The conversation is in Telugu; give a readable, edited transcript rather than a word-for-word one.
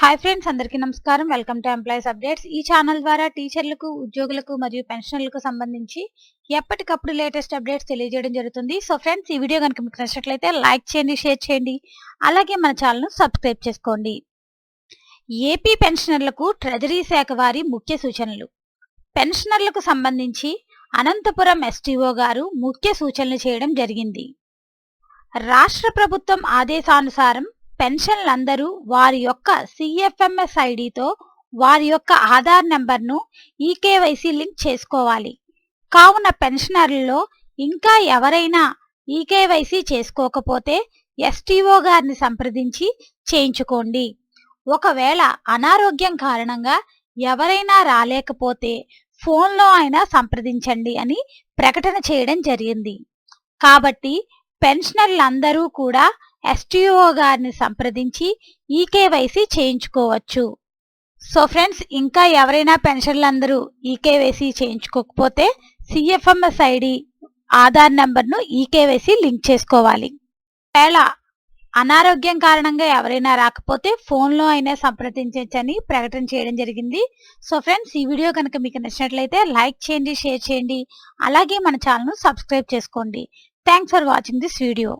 హాయ్ ఫ్రెండ్స్, అందరికీ నమస్కారం. Welcome to employees updates. ఈ ఛానల్ ద్వారా టీచర్లకు, ఉద్యోగులకు మరియు పెన్షనర్లకు సంబంధించి ఎప్పటికప్పుడు లేటెస్ట్ అప్డేట్స్ తెలియజేయడం జరుగుతుంది. సో ఫ్రెండ్స్, ఈ వీడియో కనుక మీకు నచ్చినట్లయితే లైక్ చేయండి, షేర్ చేయండి. అలాగే మన ఛానల్ను సబ్స్క్రైబ్ చేసుకోండి. ఏపీ పెన్షనర్లకు ట్రెజరీ శాఖ వారి ముఖ్య సూచనలు. పెన్షనర్లకు సంబంధించి అనంతపురం ఎస్టీఓ గారు ముఖ్య సూచనలు చేయడం జరిగింది. రాష్ట్ర ప్రభుత్వం ఆదేశానుసారం పెన్షన్లందరూ వారి యొక్క సిఎఫ్ఎంఎస్ ఐడితో వారి యొక్క ఆధార్ నెంబర్ను ఈకేవైసీ లింక్ చేసుకోవాలి. కావున పెన్షనర్లలో ఇంకా ఎవరైనా ఈకేవైసీ చేసుకోకపోతే ఎస్టీఓ గారిని సంప్రదించి చేయించుకోండి. ఒకవేళ అనారోగ్యం కారణంగా ఎవరైనా రాలేకపోతే ఫోన్లో అయినా సంప్రదించండి అని ప్రకటన చేయడం జరిగింది. కాబట్టి పెన్షనర్లందరూ కూడా ఎస్టీఓ గారిని సంప్రదించి ఈకేవైసీ చేయించుకోవచ్చు. సో ఫ్రెండ్స్, ఇంకా ఎవరైనా పెన్షనర్లందరూ ఈకేవైసీ చేయించుకోకపోతే సిఎఫ్ఎంఎస్ ఐడి, ఆధార్ నెంబర్ను ఈకేవైసీ లింక్ చేసుకోవాలి. ఒకవేళ అనారోగ్యం కారణంగా ఎవరైనా రాకపోతే ఫోన్లో అయినా సంప్రదించవచ్చని ప్రకటన చేయడం జరిగింది. సో ఫ్రెండ్స్, ఈ వీడియో కనుక మీకు నచ్చినట్లయితే లైక్ చేయండి, షేర్ చేయండి. అలాగే మన ఛానల్ను సబ్స్క్రైబ్ చేసుకోండి. Thanks for watching this video.